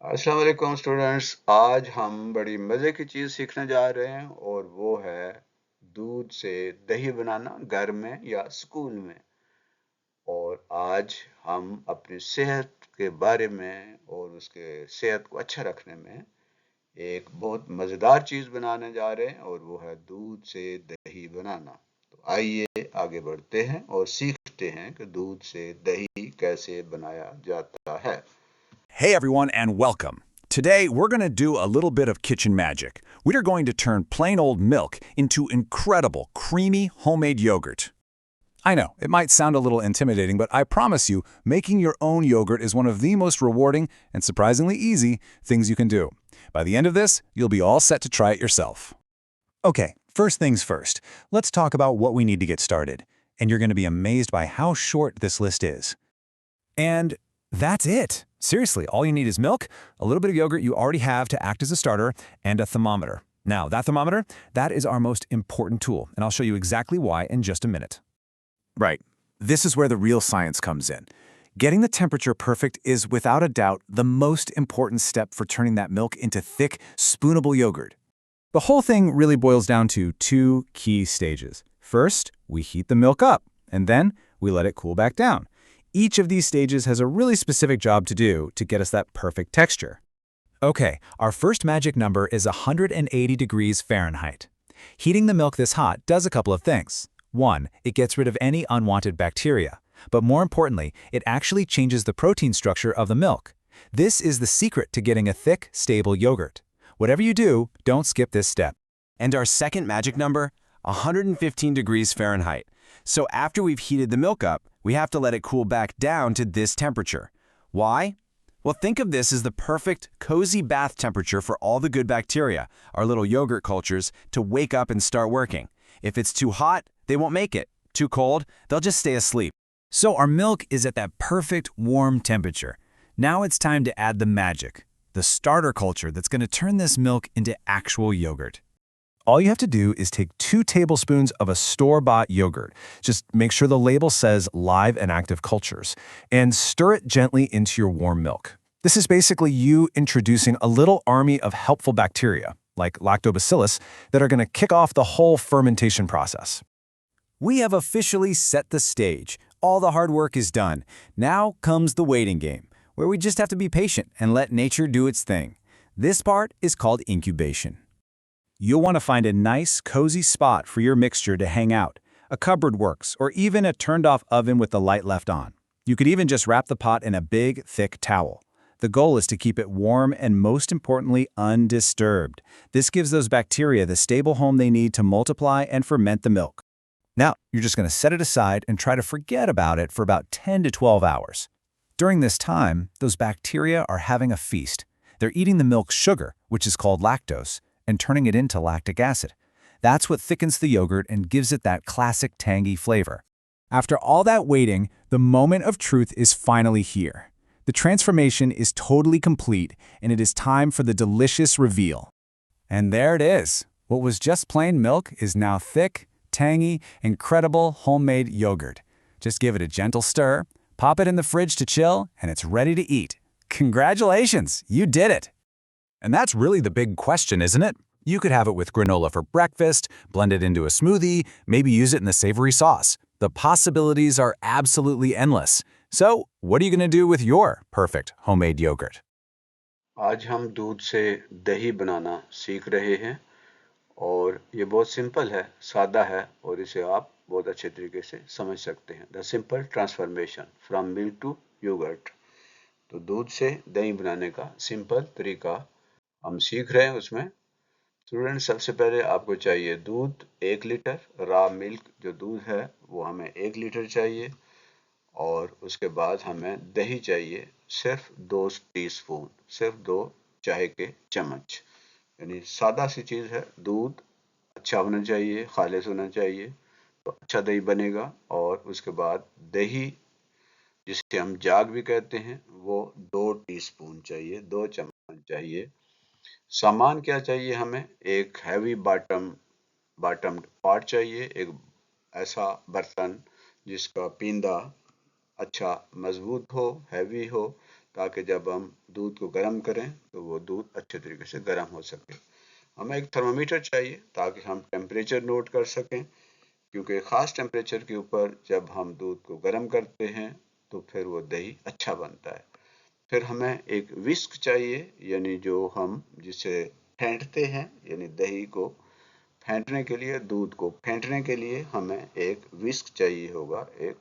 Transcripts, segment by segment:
अस्सलाम वालेकुम स्टूडेंट्स। आज हम बड़ी मज़े की चीज़ सीखने जा रहे हैं और वो है दूध से दही बनाना घर में या स्कूल में। और आज हम अपनी सेहत के बारे में और उसके सेहत को अच्छा रखने में एक बहुत मज़ेदार चीज़ बनाने जा रहे हैं और वो है दूध से दही बनाना। तो आइए आगे बढ़ते हैं और सीखते हैं कि दूध से दही कैसे बनाया जाता है। Hey everyone, and welcome. Today we're going to do a little bit of kitchen magic. We are going to turn plain old milk into incredible, creamy homemade yogurt. I know, it might sound a little intimidating, but I promise you, making your own yogurt is one of the most rewarding and surprisingly easy things you can do. By the end of this, you'll be all set to try it yourself. Okay, first things first. Let's talk about what we need to get started. And you're going to be amazed by how short this list is. And that's it. Seriously, all you need is milk, a little bit of yogurt you already have to act as a starter, and a thermometer. Now, that thermometer, that is our most important tool, and I'll show you exactly why in just a minute. Right. This is where the real science comes in. Getting the temperature perfect is without a doubt the most important step for turning that milk into thick, spoonable yogurt. The whole thing really boils down to two key stages. First, we heat the milk up, and then we let it cool back down. Each of these stages has a really specific job to do to get us that perfect texture. Okay, our first magic number is 180 degrees Fahrenheit. Heating the milk this hot does a couple of things. One, it gets rid of any unwanted bacteria. But more importantly, it actually changes the protein structure of the milk. This is the secret to getting a thick, stable yogurt. Whatever you do, don't skip this step. And our second magic number, 115 degrees Fahrenheit. So after we've heated the milk up, we have to let it cool back down to this temperature. Why? Well, think of this as the perfect, cozy bath temperature for all the good bacteria, our little yogurt cultures, to wake up and start working. If it's too hot, they won't make it. Too cold, they'll just stay asleep. So our milk is at that perfect warm temperature. Now it's time to add the magic, the starter culture that's going to turn this milk into actual yogurt. All you have to do is take 2 tablespoons of a store-bought yogurt. Just make sure the label says live and active cultures, and stir it gently into your warm milk. This is basically you introducing a little army of helpful bacteria, like lactobacillus, that are going to kick off the whole fermentation process. We have officially set the stage. All the hard work is done. Now comes the waiting game, where we just have to be patient and let nature do its thing. This part is called incubation. You'll want to find a nice, cozy spot for your mixture to hang out. A cupboard works, or even a turned-off oven with the light left on. You could even just wrap the pot in a big, thick towel. The goal is to keep it warm and, most importantly, undisturbed. This gives those bacteria the stable home they need to multiply and ferment the milk. Now, you're just going to set it aside and try to forget about it for about 10 to 12 hours. During this time, those bacteria are having a feast. They're eating the milk's sugar, which is called lactose, and turning it into lactic acid. That's what thickens the yogurt and gives it that classic tangy flavor. After all that waiting, the moment of truth is finally here. The transformation is totally complete, and it is time for the delicious reveal. And there it is. What was just plain milk is now thick, tangy, incredible homemade yogurt. Just give it a gentle stir, pop it in the fridge to chill, and it's ready to eat. Congratulations, you did it! And that's really the big question, isn't it? You could have it with granola for breakfast, blend it into a smoothie, maybe use it in the savory sauce. The possibilities are absolutely endless. So, what are you going to do with your perfect homemade yogurt? आज हम दूध से दही बनाना सीख रहे हैं और ये बहुत सिंपल है, सादा है और इसे आप बहुत अच्छे तरीके से समझ सकते हैं। The simple transformation from milk to yogurt. तो दूध से दही बनाने का सिंपल तरीका हम सीख रहे हैं उसमें। स्टूडेंट, सबसे पहले आपको चाहिए दूध 1 लीटर, रॉ मिल्क जो दूध है वो हमें 1 लीटर चाहिए और उसके बाद हमें दही चाहिए सिर्फ 2 टीस्पून, सिर्फ 2 चाय के चम्मच। यानी सादा सी चीज़ है। दूध अच्छा होना चाहिए, खालिस होना चाहिए तो अच्छा दही बनेगा। और उसके बाद दही जिसे हम जाग भी कहते हैं वो 2 टीस्पून चाहिए, 2 चम्मच चाहिए। सामान क्या चाहिए हमें? एक हैवी बॉटम पॉट चाहिए, एक ऐसा बर्तन जिसका पींदा अच्छा मजबूत हो, हैवी हो, ताकि जब हम दूध को गर्म करें तो वो दूध अच्छे तरीके से गर्म हो सके। हमें एक थर्मामीटर चाहिए ताकि हम टेम्परेचर नोट कर सकें, क्योंकि ख़ास टेम्परेचर के ऊपर जब हम दूध को गर्म करते हैं तो फिर वो दही अच्छा बनता है। फिर हमें एक विस्क चाहिए, यानी जो हम जिसे फेंटते हैं, यानी दही को फेंटने के लिए, दूध को फेंटने के लिए हमें एक विस्क चाहिए होगा, एक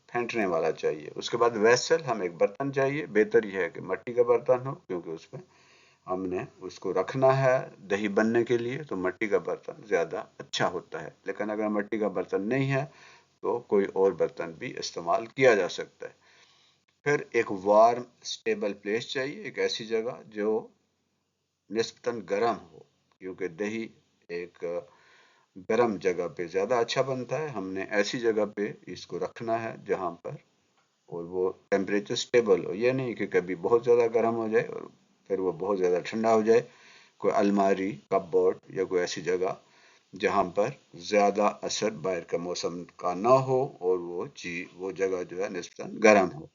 फेंटने वाला चाहिए। उसके बाद वेसल, हम एक बर्तन चाहिए। बेहतर यह है कि मिट्टी का बर्तन हो, क्योंकि उसमें हमने उसको रखना है दही बनने के लिए, तो मिट्टी का बर्तन ज़्यादा अच्छा होता है। लेकिन अगर मिट्टी का बर्तन नहीं है तो कोई और बर्तन भी इस्तेमाल किया जा सकता है। फिर एक वार्म स्टेबल प्लेस चाहिए, एक ऐसी जगह जो निस्बतन गर्म हो, क्योंकि दही एक गर्म जगह पे ज़्यादा अच्छा बनता है। हमने ऐसी जगह पे इसको रखना है जहाँ पर और वो टेम्परेचर स्टेबल हो, ये नहीं कि कभी बहुत ज़्यादा गर्म हो जाए और फिर वो बहुत ज़्यादा ठंडा हो जाए। कोई अलमारी, कपबोर्ड या कोई ऐसी जगह जहाँ पर ज़्यादा असर बाहर का मौसम का ना हो और वो जगह जो है निस्बतन गर्म हो।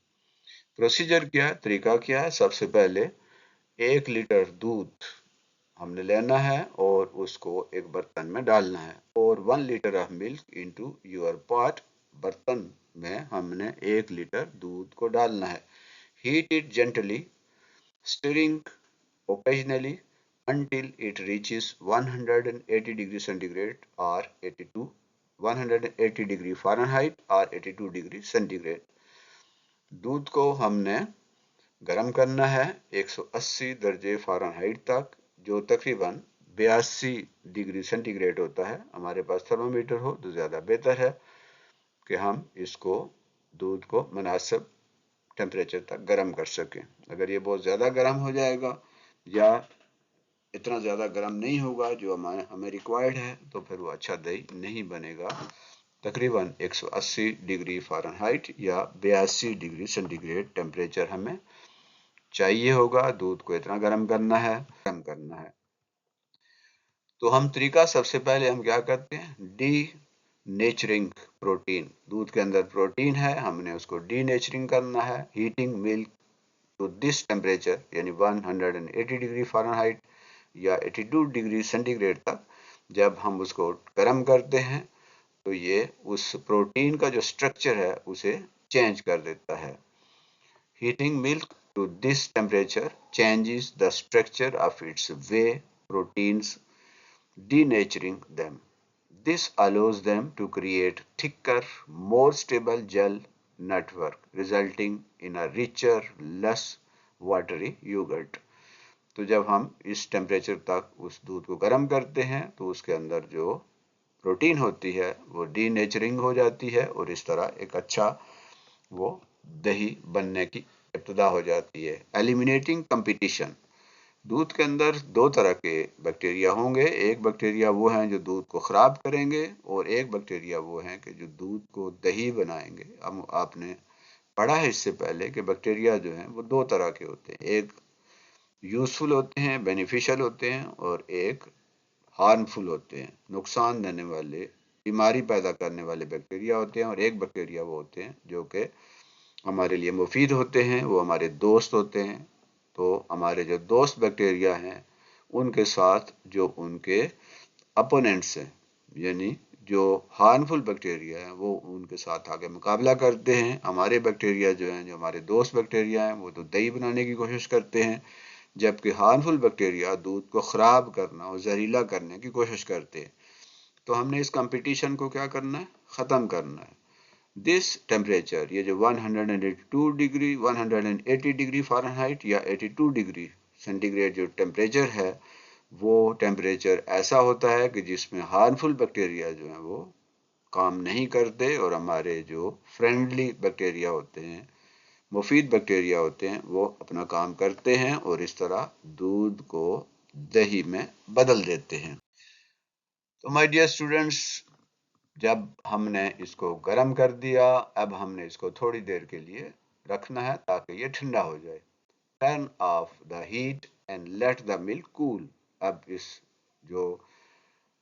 प्रोसीजर क्या है, तरीका क्या है? सबसे पहले 1 लीटर दूध हमने लेना है और उसको एक बर्तन में डालना है, और 1 litre of milk into your pot. बर्तन में हमने 1 लीटर दूध को डालना है। Heat it gently, stirring occasionally until it reaches 180 degree centigrade or 82 180 degree Fahrenheit or 82 degree centigrade। दूध को हमने गर्म करना है 180 दर्जे फ़ारेनहाइट तक, जो तकरीबन 82 डिग्री सेंटीग्रेड होता है। हमारे पास थर्मामीटर हो तो ज़्यादा बेहतर है कि हम इसको दूध को मुनासिब टेम्परेचर तक गर्म कर सकें। अगर ये बहुत ज़्यादा गर्म हो जाएगा या इतना ज़्यादा गर्म नहीं होगा जो हमें रिक्वायर्ड है, तो फिर वो अच्छा दही नहीं बनेगा। तकरीबन 180 डिग्री फ़ारेनहाइट या 82 डिग्री सेंटीग्रेड टेम्परेचर हमें चाहिए होगा। दूध को इतना गर्म करना है। तो हम तरीका, सबसे पहले हम क्या करते हैं, डी नेचरिंग प्रोटीन। दूध के अंदर प्रोटीन है, हमने उसको डी नेचरिंग करना है। Heating milk to this temperature, यानी 180 डिग्री फ़ारेनहाइट या 82 डिग्री सेंटीग्रेड तक जब हम उसको गर्म करते हैं तो ये उस प्रोटीन का जो स्ट्रक्चर है उसे चेंज कर देता है। Heating milk to this temperature changes the structure of its whey proteins, denaturing them. This allows them to create thicker, more stable gel network, resulting in a richer, less watery yogurt. तो जब हम इस temperature तक उस दूध को गर्म करते हैं तो उसके अंदर जो प्रोटीन होती है वो डीनेचरिंग हो जाती है और इस तरह एक अच्छा वो दही बनने की इब्तिदा हो जाती है। Eliminating competition. दूध के अंदर दो तरह के बैक्टीरिया होंगे। एक बैक्टीरिया वो हैं जो दूध को ख़राब करेंगे और एक बैक्टीरिया वो हैं कि जो दूध को दही बनाएंगे। अब आपने पढ़ा है इससे पहले कि बैक्टीरिया जो हैं वो दो तरह के होते हैं, एक यूज़फुल होते हैं, बेनिफिशियल होते हैं, और एक हार्मफुल होते हैं, नुकसान देने वाले, बीमारी पैदा करने वाले बैक्टीरिया होते हैं। और एक बैक्टीरिया वो होते हैं जो कि हमारे लिए मुफीद होते हैं, वो हमारे दोस्त होते हैं। तो हमारे जो दोस्त बैक्टीरिया हैं उनके साथ जो उनके अपोनेंट्स हैं, यानी जो हार्मफुल बैक्टीरिया हैं, वो उनके साथ आगे मुकाबला करते हैं। हमारे बैक्टीरिया जो हैं, जो हमारे दोस्त बैक्टीरिया हैं, वो तो दही बनाने की कोशिश करते हैं, जबकि हार्मफुल बैक्टीरिया दूध को ख़राब करना और जहरीला करने की कोशिश करते हैं। तो हमने इस कंपटीशन को क्या करना है, ख़त्म करना है। दिस टेम्परेचर, ये जो 180 डिग्री फ़ारेनहाइट या 82 डिग्री सेंटीग्रेड जो टेम्परेचर है, वो टेम्परेचर ऐसा होता है कि जिसमें हार्मफुल बैक्टीरिया जो हैं वो काम नहीं करते और हमारे जो फ्रेंडली बैक्टीरिया होते हैं, मुफीद बैक्टीरिया होते हैं, वो अपना काम करते हैं और इस तरह दूध को दही में बदल देते हैं। तो माय डियर स्टूडेंट्स, जब हमने इसको गर्म कर दिया, अब हमने इसको थोड़ी देर के लिए रखना है ताकि ये ठंडा हो जाए। Turn off the heat and let the milk cool. अब इस जो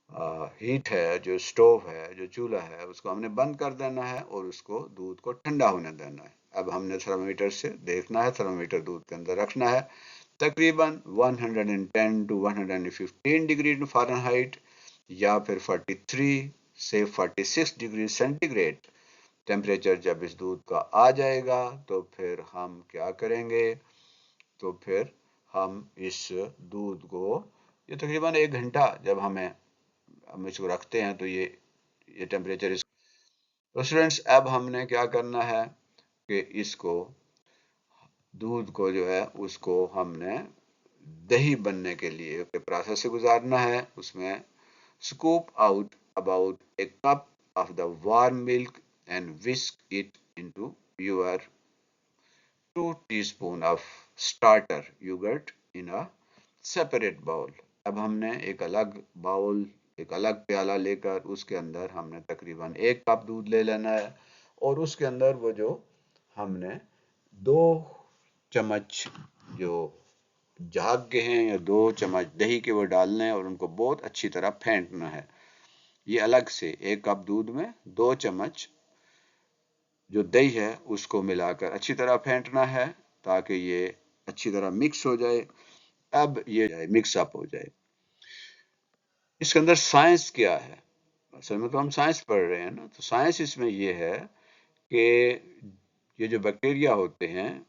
हीट है, जो स्टोव है, जो चूल्हा है, उसको हमने बंद कर देना है और उसको दूध को ठंडा होने देना है। अब हमने थर्मामीटर से देखना है, थर्मामीटर दूध के अंदर रखना है तकरीबन 110 to 115 डिग्री फ़ारेनहाइट या फिर 43 से 46 डिग्री सेंटीग्रेड टेम्परेचर जब इस दूध का आ जाएगा तो फिर हम क्या करेंगे, तो फिर हम इस दूध को, ये तकरीबन 1 घंटा जब हम इसको रखते हैं तो ये टेम्परेचर इस। तो स्टूडेंट्स अब हमने क्या करना है कि इसको दूध को जो है उसको हमने दही बनने के लिए के प्रोसेस से गुजारना है। उसमें scoop out about a cup of the warm milk and whisk it into your 2 teaspoon of starter yogurt in a separate bowl। अब हमने एक अलग बाउल, एक अलग प्याला लेकर उसके अंदर हमने तकरीबन 1 कप दूध ले लेना है और उसके अंदर वो जो हमने 2 चम्मच जो झाग के हैं या 2 चम्मच दही के वो डालने हैं और उनको बहुत अच्छी तरह फेंटना है। ये अलग से 1 कप दूध में 2 चम्मच जो दही है उसको मिलाकर अच्छी तरह फेंटना है ताकि ये अच्छी तरह मिक्स हो जाए। अब ये मिक्स अप हो जाए। इसके अंदर साइंस क्या है? असल में तो हम साइंस पढ़ रहे हैं ना, तो साइंस इसमें ये है कि ये जो बैक्टीरिया होते हैं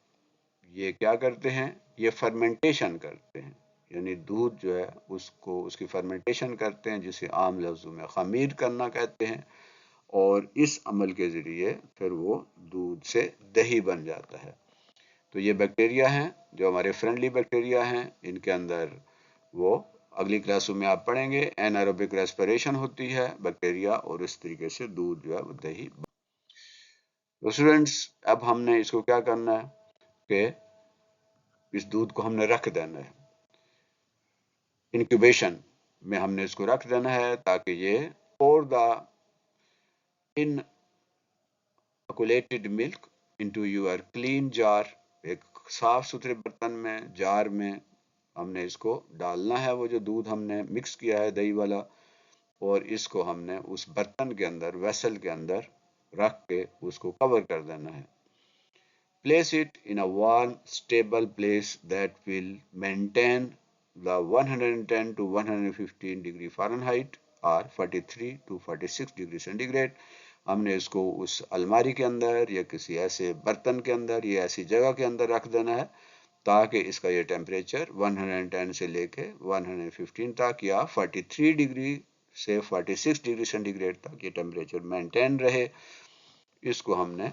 ये क्या करते हैं, ये फर्मेंटेशन करते हैं, यानी दूध जो है उसको उसकी फर्मेंटेशन करते हैं जिसे आम लफ्ज़ों में ख़मीर करना कहते हैं और इस अमल के ज़रिए फिर वो दूध से दही बन जाता है। तो ये बैक्टीरिया हैं जो हमारे फ्रेंडली बैक्टीरिया हैं, इनके अंदर वो अगली क्लासों में आप पढ़ेंगे एनारोबिक रेस्पिरेशन होती है बैक्टीरिया और इस तरीके से दूध जो है वो दही। तो स्टूडेंट्स अब हमने इसको क्या करना है कि इस दूध को हमने रख देना है इंक्यूबेशन में, हमने इसको रख देना है ताकि ये pour the inoculated milk into your clean jar, एक साफ सुथरे बर्तन में, जार में हमने इसको डालना है वो जो दूध हमने मिक्स किया है दही वाला, और इसको हमने उस बर्तन के अंदर, वेसल के अंदर रख के उसको कवर कर देना है। Place it in a warm, stable place that will maintain the 110 to 115 degree Fahrenheit or 43 to 46 degree centigrade. हमने इसको उस अलमारी के अंदर या किसी ऐसे बर्तन के अंदर या ऐसी जगह के अंदर रख देना है ताकि इसका ये टेम्परेचर 110 से लेके 115 तक या 43 डिग्री से 46 डिग्री सेंटीग्रेड तक ये टेम्परेचर मेंटेन रहे। इसको हमने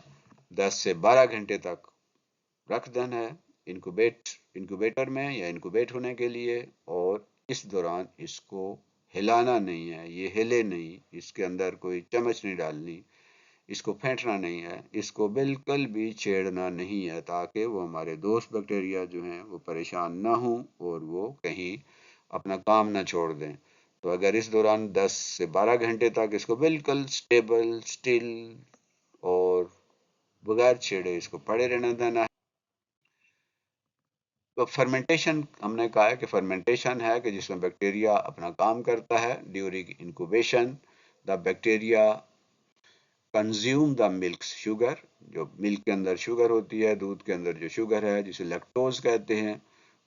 10 से 12 घंटे तक रख देना है इंक्यूबेटर में या इंक्यूबेट होने के लिए, और इस दौरान इसको हिलाना नहीं है, ये हिले नहीं, इसके अंदर कोई चम्मच नहीं डालनी, इसको फेंटना नहीं है, इसको बिल्कुल भी छेड़ना नहीं है ताकि वो हमारे दोस्त बैक्टीरिया जो हैं वो परेशान ना हों और वो कहीं अपना काम ना छोड़ दें। तो अगर इस दौरान 10 से 12 घंटे तक इसको बिल्कुल स्टेबल, स्टिल और बगैर छेड़े इसको पड़े रहने देना है। तो फर्मेंटेशन हमने कहा है कि फर्मेंटेशन है कि जिसमें बैक्टीरिया अपना काम करता है। During incubation the bacteria consume the milk sugar, जो मिल्क के अंदर शुगर होती है, दूध के अंदर जो शुगर है जिसे लैक्टोज कहते हैं,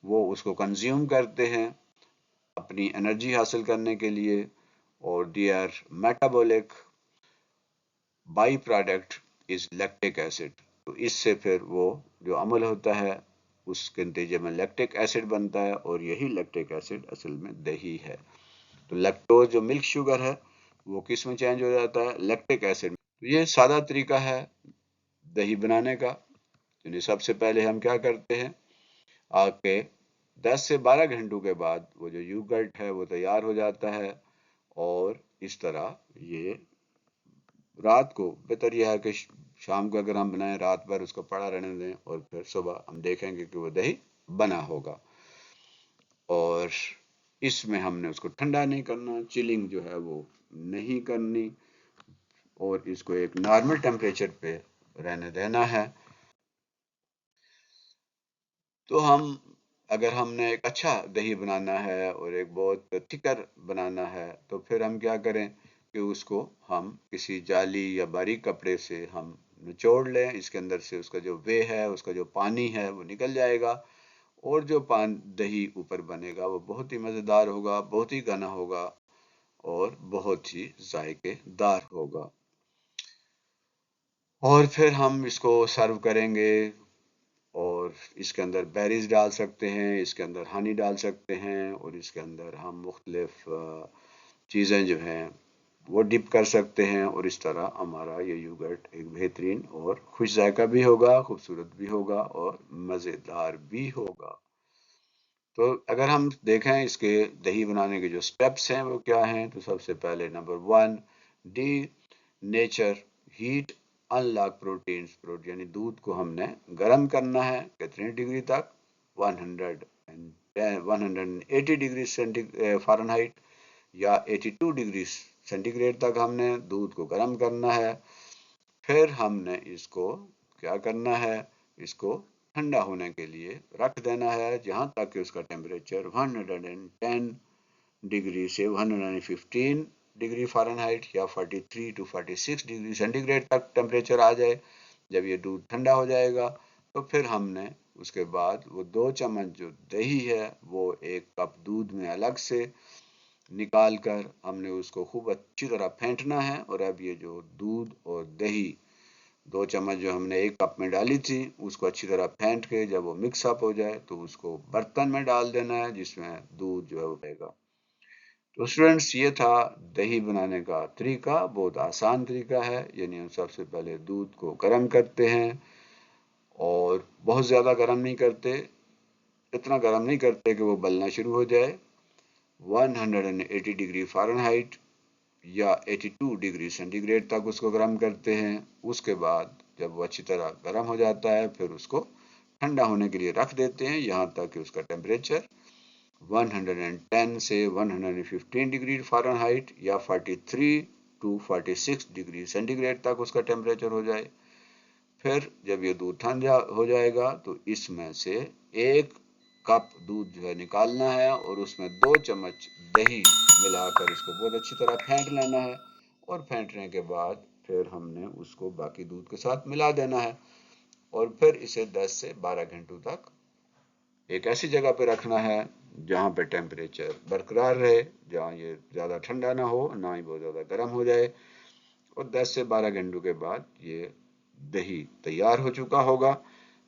वो उसको कंज्यूम करते हैं अपनी एनर्जी हासिल करने के लिए, और there metabolic by product is lactic acid. तो इससे फिर वो जो अमल होता है उसके नतीजे में लैक्टिक एसिड बनता है और यही लैक्टिक एसिड असल में दही है। तो लैक्टोज जो मिल्क शुगर है वो किस में चेंज हो जाता है, लैक्टिक एसिड में। तो ये सादा तरीका है दही बनाने का। यानी सबसे पहले हम क्या करते हैं, आके 10 से 12 घंटों के बाद वो जो योगर्ट है वो तैयार हो जाता है, और इस तरह ये रात को बेहतर यह है कि शाम को अगर हम बनाएं रात भर उसको पड़ा रहने दें और फिर सुबह हम देखेंगे कि वो दही बना होगा। और इसमें हमने उसको ठंडा नहीं करना, चिलिंग जो है वो नहीं करनी, और इसको एक नॉर्मल टेम्परेचर पे रहने देना है। तो अगर हमने एक अच्छा दही बनाना है और एक बहुत थिकर बनाना है तो फिर हम क्या करें कि उसको हम किसी जाली या बारीक कपड़े से हम निचोड़ लें, इसके अंदर से उसका जो वे है, उसका जो पानी है वो निकल जाएगा, और जो दही ऊपर बनेगा वो बहुत ही मज़ेदार होगा, बहुत ही घना होगा और बहुत ही जायकेदार होगा। और फिर हम इसको सर्व करेंगे, और इसके अंदर बेरीज डाल सकते हैं, इसके अंदर हनी डाल सकते हैं, और इसके अंदर हम मुख्तलिफ चीज़ें जो हैं वो डिप कर सकते हैं, और इस तरह हमारा ये योगर्ट एक बेहतरीन और खुश जायका भी होगा, खूबसूरत भी होगा और मज़ेदार भी होगा। तो अगर हम देखें इसके दही बनाने के जो स्टेप्स हैं वो क्या हैं, तो सबसे पहले number 1, D nature heat unlock proteins, यानी दूध को हमने गर्म करना है कितने डिग्री तक, 180 डिग्री फ़ारेनहाइट या 82 डिग्री सेंटीग्रेड तक हमने दूध को गर्म करना है। फिर हमने इसको क्या करना है, इसको ठंडा होने के लिए रख देना है, जहाँ तक कि उसका टेम्परेचर 110 डिग्री से 115 डिग्री फ़ारेनहाइट या 43 to 46 डिग्री सेंटीग्रेड तक टेम्परेचर आ जाए। जब ये दूध ठंडा हो जाएगा तो फिर हमने उसके बाद वो 2 चम्मच जो दही है वो 1 कप दूध में अलग से निकाल कर हमने उसको खूब अच्छी तरह फेंटना है। और अब ये जो दूध और दही 2 चम्मच जो हमने 1 कप में डाली थी उसको अच्छी तरह फेंट के जब वो मिक्स अप हो जाए तो उसको बर्तन में डाल देना है जिसमें दूध जो है वो रहेगा। तो स्टूडेंट्स, ये था दही बनाने का तरीका, बहुत आसान तरीका है। यानी हम सबसे पहले दूध को गर्म करते हैं, और बहुत ज़्यादा गर्म नहीं करते, इतना गर्म नहीं करते कि वो उबलना शुरू हो जाए। 180 डिग्री फ़ारेनहाइट या 82 डिग्री सेंटीग्रेड तक उसको गर्म करते हैं। उसके बाद जब वो अच्छी तरह गर्म हो जाता है फिर उसको ठंडा होने के लिए रख देते हैं, यहाँ तक कि उसका टेम्परेचर 110 से 115 डिग्री फ़ारेनहाइट या 43 to 46 डिग्री सेंटीग्रेड तक उसका टेम्परेचर हो जाए। फिर जब ये दूध ठंडा हो जाएगा तो इसमें से 1 कप दूध जो है निकालना है, और उसमें 2 चम्मच दही मिलाकर इसको बहुत अच्छी तरह फेंट लेना है, और फेंटने के बाद फिर हमने उसको बाकी दूध के साथ मिला देना है, और फिर इसे 10 से 12 घंटों तक एक ऐसी जगह पे रखना है जहाँ पे टेम्परेचर बरकरार रहे, जहाँ ये ज़्यादा ठंडा ना हो ना ही बहुत ज़्यादा गर्म हो जाए। और 10 से 12 घंटों के बाद ये दही तैयार हो चुका होगा।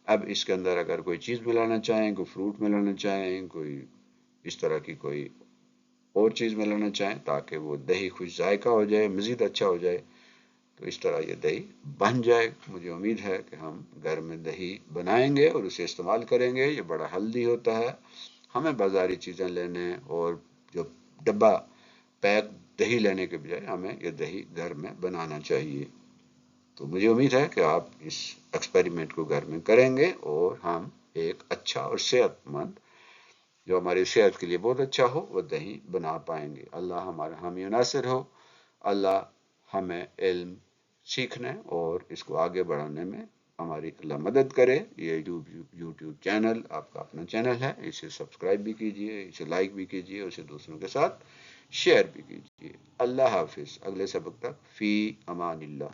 अब इसके अंदर अगर कोई चीज़ मिलाना चाहें, कोई फ्रूट मिलाना चाहें, कोई इस तरह की कोई और चीज़ मिलाना चाहें ताकि वो दही खुश जायका हो जाए, मज़ीद अच्छा हो जाए, तो इस तरह ये दही बन जाए। मुझे उम्मीद है कि हम घर में दही बनाएंगे और उसे इस्तेमाल करेंगे। ये बड़ा हेल्दी होता है। हमें बाज़ारी चीज़ें लेने और जो डब्बा पैक दही लेने के बजाय हमें ये दही घर में बनाना चाहिए। तो मुझे उम्मीद है कि आप इस एक्सपेरिमेंट को घर में करेंगे और हम एक अच्छा और सेहतमंद, जो हमारी सेहत के लिए बहुत अच्छा हो, वो दही बना पाएंगे। अल्लाह हमारा हामी नासिर हो। अल्लाह हमें इल्म सीखने और इसको आगे बढ़ाने में हमारी अल्लाह मदद करे। ये यूट्यूब चैनल आपका अपना चैनल है, इसे सब्सक्राइब भी कीजिए, इसे लाइक भी कीजिए, उसे दूसरों के साथ शेयर भी कीजिए। अल्लाह हाफिज़। अगले सबक तक फ़ी अमानिल्लाह।